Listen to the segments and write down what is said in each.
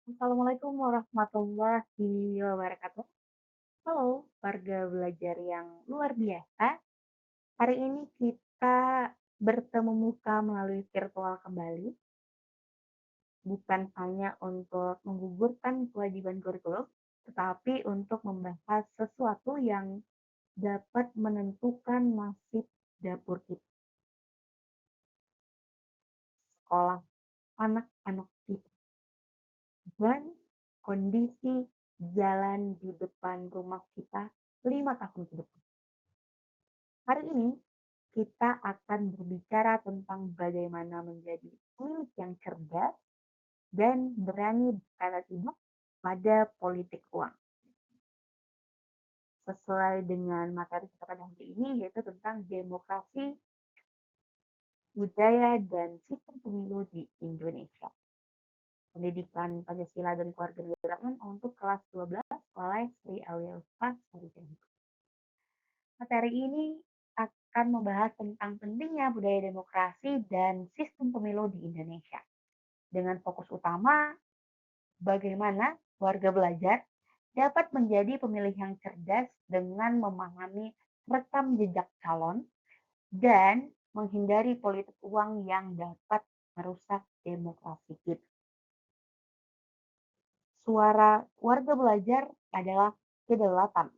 Assalamualaikum warahmatullahi wabarakatuh. Halo, warga belajar yang luar biasa. Hari ini kita bertemu muka melalui virtual kembali, bukan hanya untuk menggugurkan kewajiban kurikulum, tetapi untuk membahas sesuatu yang dapat menentukan nasib dapur kita, sekolah anak-anak kita, dan kondisi jalan di depan rumah kita 5 tahun ke depan. Hari ini kita akan berbicara tentang bagaimana menjadi pemilik yang cerdas dan berani berkata tidak pada politik uang. Sesuai dengan materi kita pada hari ini, yaitu tentang demokrasi, budaya, dan sistem pemilu di Indonesia. Pendidikan Pancasila dan Kewarganegaraan untuk kelas 12 oleh Sri Aulia Sarjana. Materi ini akan membahas tentang pentingnya budaya demokrasi dan sistem pemilu di Indonesia. Dengan fokus utama bagaimana warga belajar dapat menjadi pemilih yang cerdas dengan memahami rekam jejak calon dan menghindari politik uang yang dapat merusak demokrasi kita. Suara warga belajar adalah kedaulatan.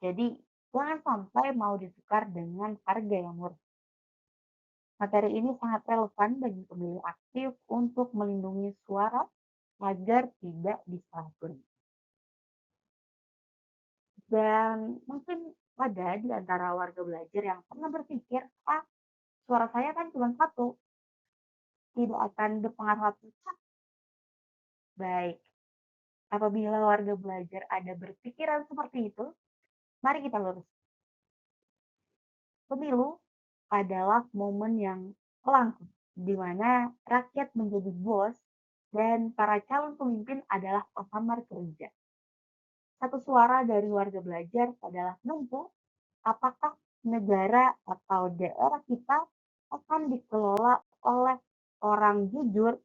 Jadi, jangan sampai mau ditukar dengan harga yang murah. Materi ini sangat relevan bagi pemilih aktif untuk melindungi suara agar tidak disalahgunakan. Dan mungkin ada di antara warga belajar yang pernah berpikir, suara saya kan cuma satu, tidak akan berpengaruh apa-apa. Baik, apabila warga belajar ada berpikiran seperti itu, mari kita lurus. Pemilu adalah momen yang langka, di mana rakyat menjadi bos dan para calon pemimpin adalah pelamar kerja. Satu suara dari warga belajar adalah menentu apakah negara atau daerah kita akan dikelola oleh orang jujur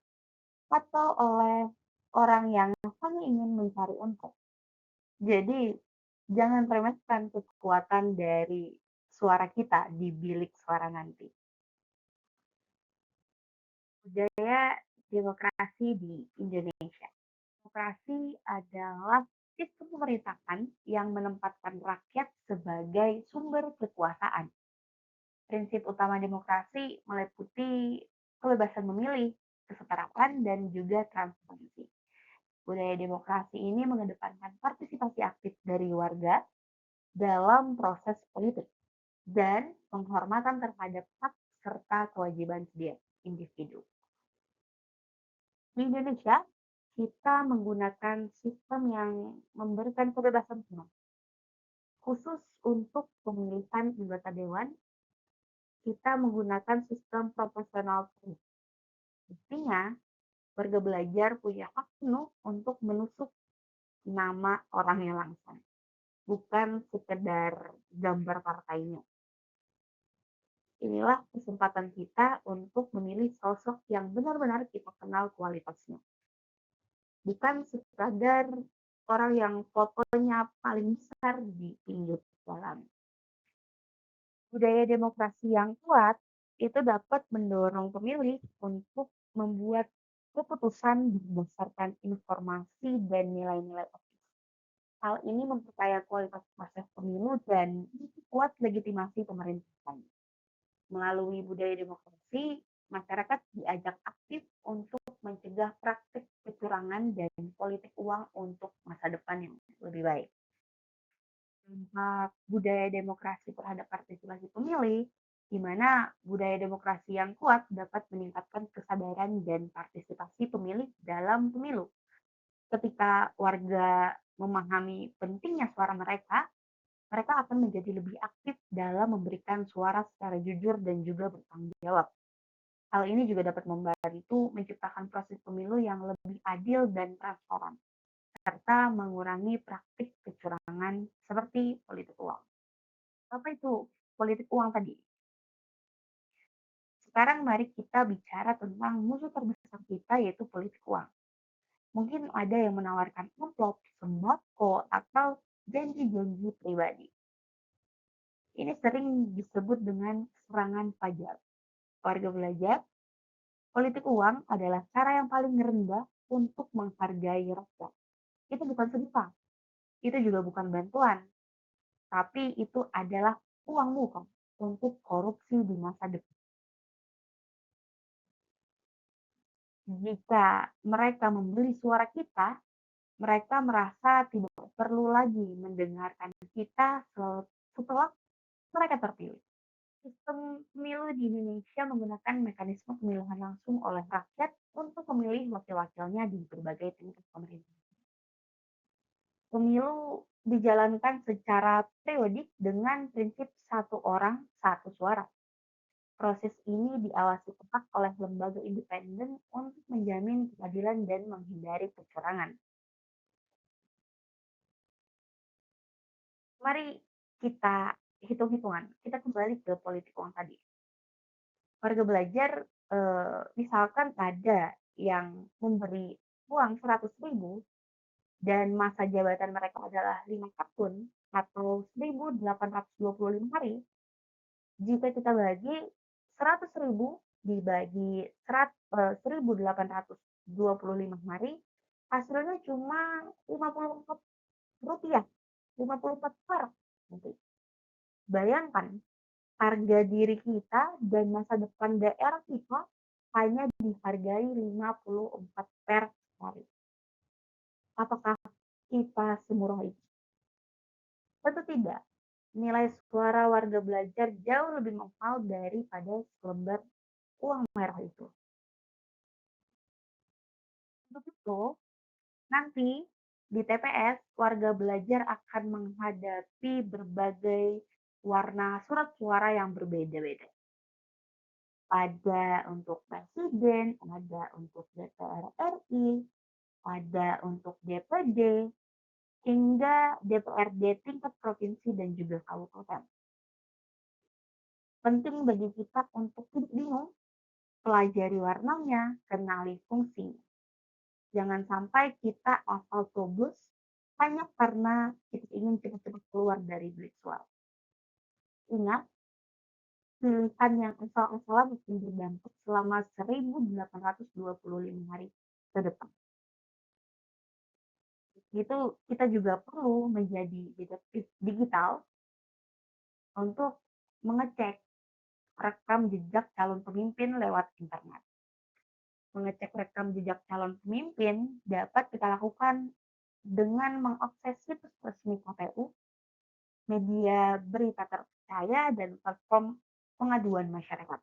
atau oleh orang yang hanya ingin mencari untung. Jadi, jangan remehkan kekuatan dari suara kita di bilik suara nanti. Budaya demokrasi di Indonesia. Demokrasi adalah sistem pemerintahan yang menempatkan rakyat sebagai sumber kekuasaan. Prinsip utama demokrasi meliputi kebebasan memilih, kesetaraan, dan juga transparansi. Budaya demokrasi ini mengedepankan partisipasi aktif dari warga dalam proses politik dan penghormatan terhadap hak serta kewajiban setiap individu. Di Indonesia, kita menggunakan sistem yang memberikan kebebasan penuh. Khusus untuk pemilihan anggota dewan, kita menggunakan sistem proporsional tertutup. Artinya, warga belajar punya hak penuh untuk menusuk nama orangnya langsung, bukan sekedar gambar partainya. Inilah kesempatan kita untuk memilih sosok yang benar-benar kita kenal kualitasnya. Bukan sekadar orang yang fotonya paling besar di pinggir jalan. Budaya demokrasi yang kuat itu dapat mendorong pemilih untuk membuat keputusan berdasarkan informasi dan nilai-nilai etis. Hal ini memperkaya kualitas proses pemilu dan kuat legitimasi pemerintahan. Melalui budaya demokrasi, masyarakat diajak aktif untuk mencegah praktik kecurangan dan politik uang untuk masa depan yang lebih baik. Dampak budaya demokrasi terhadap partisipasi pemilih, di mana budaya demokrasi yang kuat dapat meningkatkan kesadaran dan partisipasi pemilih dalam pemilu. Ketika warga memahami pentingnya suara mereka, mereka akan menjadi lebih aktif dalam memberikan suara secara jujur dan juga bertanggung jawab. Hal ini juga dapat membantu menciptakan proses pemilu yang lebih adil dan transparan, serta mengurangi praktik kecurangan seperti politik uang. Apa itu politik uang tadi? Sekarang mari kita bicara tentang musuh terbesar kita, yaitu politik uang. Mungkin ada yang menawarkan amplop, sembako, atau janji-janji pribadi. Ini sering disebut dengan serangan fajar. Warga belajar, politik uang adalah cara yang paling rendah untuk menghargai rakyat. Itu bukan sedekah, itu juga bukan bantuan, tapi itu adalah uangmu kan untuk korupsi di masa depan. Jika mereka membeli suara kita, mereka merasa tidak perlu lagi mendengarkan kita setelah mereka terpilih. Sistem pemilu di Indonesia menggunakan mekanisme pemilihan langsung oleh rakyat untuk memilih wakil-wakilnya di berbagai tingkat pemerintahan. Pemilu dijalankan secara periodik dengan prinsip satu orang, satu suara. Proses ini diawasi ketat oleh lembaga independen untuk menjamin keadilan dan menghindari kecurangan. Mari kita hitung-hitungan. Kita kembali ke politik uang tadi. Warga belajar, misalkan ada yang memberi uang 100.000 dan masa jabatan mereka adalah 5 tahun atau 1.825 hari, jika kita bagi 100.000 dibagi 1.825 hari, hasilnya cuma Rp54, 54 per. Bayangkan, harga diri kita dan masa depan daerah kita hanya dihargai 54 per hari. Apakah kita semurah itu? Tentu tidak. Nilai suara warga belajar jauh lebih mahal daripada selembar uang merah itu. Untuk itu, nanti di TPS, warga belajar akan menghadapi berbagai warna surat suara yang berbeda-beda. Ada untuk presiden, ada untuk DPR RI, ada untuk DPD, hingga DPRD tingkat provinsi dan juga kabupaten. Penting bagi kita untuk tidak bingung, pelajari warnanya, kenali fungsinya. Jangan sampai kita asal coblos hanya karena kita ingin cepat-cepat keluar dari bilik suara. Ingat, pilihan yang asal-asalan akan berdampak selama 1.825 hari ke depan. Itu kita juga perlu menjadi detektif digital untuk mengecek rekam jejak calon pemimpin lewat internet. Mengecek rekam jejak calon pemimpin dapat kita lakukan dengan mengakses situs resmi KPU, media berita terpercaya, dan platform pengaduan masyarakat.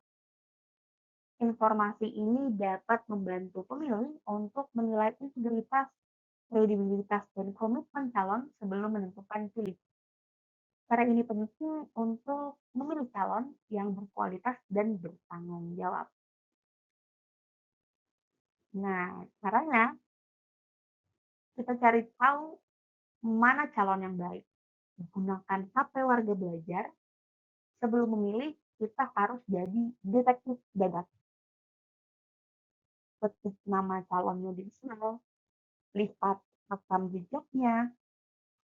Informasi ini dapat membantu pemilih untuk menilai integritas, kredibilitas, dan komitmen calon sebelum menentukan pilihan. Cara ini penting untuk memilih calon yang berkualitas dan bertanggung jawab. Nah, caranya kita cari tahu mana calon yang baik. Gunakan HP warga belajar. Sebelum memilih, kita harus jadi detektif dadakan. Ketik nama calonnya di sana, lihat rekam jejaknya,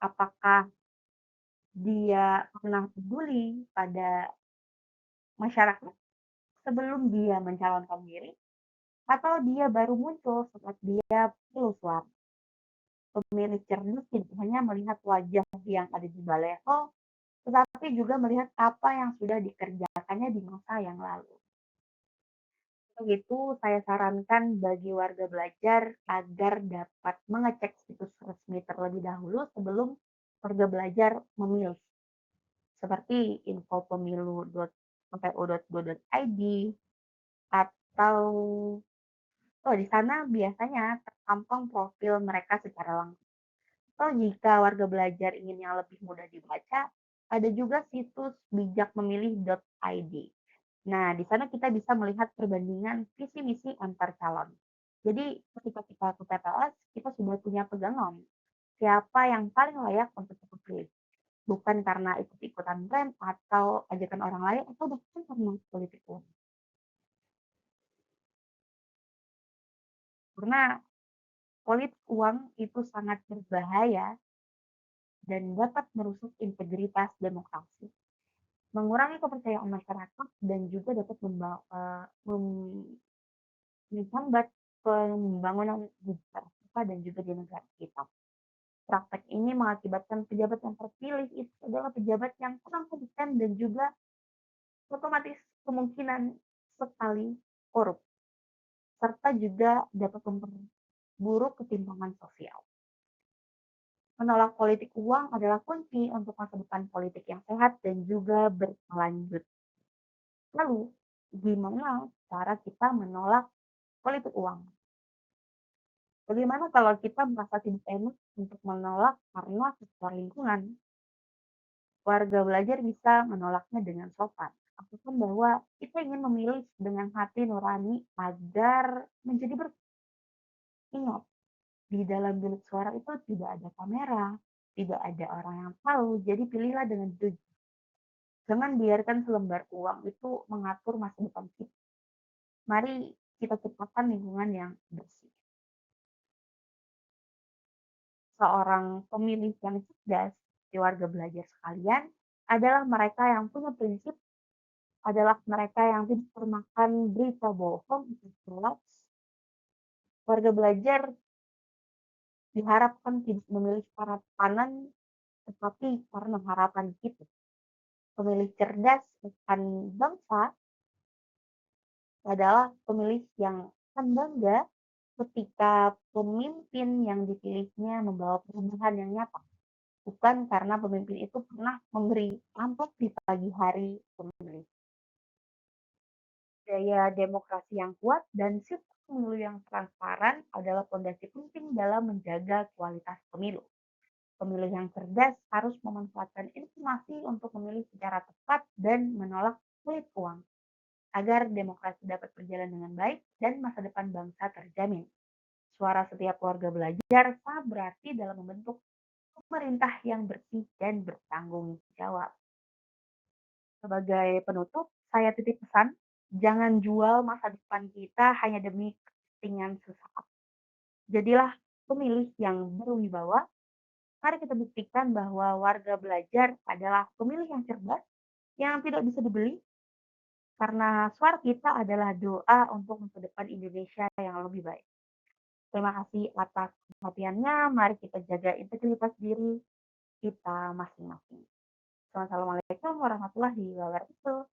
apakah dia pernah peduli pada masyarakat sebelum dia mencalonkan diri, atau dia baru muncul saat dia perlu suara. Pemilih cerdas tidak hanya melihat wajah yang ada di baleho, tetapi juga melihat apa yang sudah dikerjakannya di masa yang lalu. Begitu, saya sarankan bagi warga belajar agar dapat mengecek situs resmi terlebih dahulu sebelum warga belajar memilih, seperti infopemilu.kpu.go.id, atau di sana biasanya terpampang profil mereka secara langsung. Atau jika warga belajar ingin yang lebih mudah dibaca, ada juga situs bijakmemilih.id. Nah, di sana kita bisa melihat perbandingan visi misi antar calon. Jadi, ketika kita ke TPS, kita sudah punya pegangan siapa yang paling layak untuk kita pilih. Bukan karena ikut-ikutan tren atau ajakan orang lain, atau bahkan karena politik uang. Karena politik uang itu sangat berbahaya dan dapat merusak integritas demokrasi, mengurangi kepercayaan masyarakat, dan juga dapat menghambat pembangunan di Jakarta dan juga di negara kita. Praktek ini mengakibatkan pejabat yang terpilih itu adalah pejabat yang kurang kompeten dan juga otomatis kemungkinan sekali korup, serta juga dapat memperburuk ketimpangan sosial. Menolak politik uang adalah kunci untuk masa depan politik yang sehat dan juga berkelanjut. Lalu, gimana cara kita menolak politik uang? Bagaimana kalau kita merasa tidak enak untuk menolak karena faktor lingkungan? Warga belajar bisa menolaknya dengan sopan. Katakan bahwa kita ingin memilih dengan hati nurani agar menjadi ingat, di dalam bilik suara itu tidak ada kamera, tidak ada orang yang tahu, jadi pilihlah dengan jujur. Jangan biarkan selembar uang itu mengatur masa depan kita. Mari kita ciptakan lingkungan yang bersih. Seorang pemilih yang cerdas di warga belajar sekalian adalah mereka yang punya prinsip, adalah mereka yang tidak termakan berita bohong atau hoax. Warga belajar diharapkan tidak memilih para panan, tetapi karena harapan kita. Pemilih cerdas akan bangsa adalah pemilih yang akan bangga ketika pemimpin yang dipilihnya membawa perubahan yang nyata. Bukan karena pemimpin itu pernah memberi amplop di pagi hari pemilih. Daya demokrasi yang kuat dan sistem pemilu yang transparan adalah fondasi penting dalam menjaga kualitas pemilu. Pemilih yang cerdas harus memanfaatkan informasi untuk memilih secara tepat dan menolak politik uang, agar demokrasi dapat berjalan dengan baik dan masa depan bangsa terjamin. Suara setiap warga belajar sangat berarti dalam membentuk pemerintah yang bersih dan bertanggung jawab. Sebagai penutup, saya titip pesan, jangan jual masa depan kita hanya demi kepentingan sesaat. Jadilah pemilih yang berwibawa. Mari kita buktikan bahwa warga belajar adalah pemilih yang cerdas, yang tidak bisa dibeli, karena suara kita adalah doa untuk masa depan Indonesia yang lebih baik. Terima kasih atas perhatiannya. Mari kita jaga integritas diri kita masing-masing. Wassalamualaikum warahmatullahi wabarakatuh.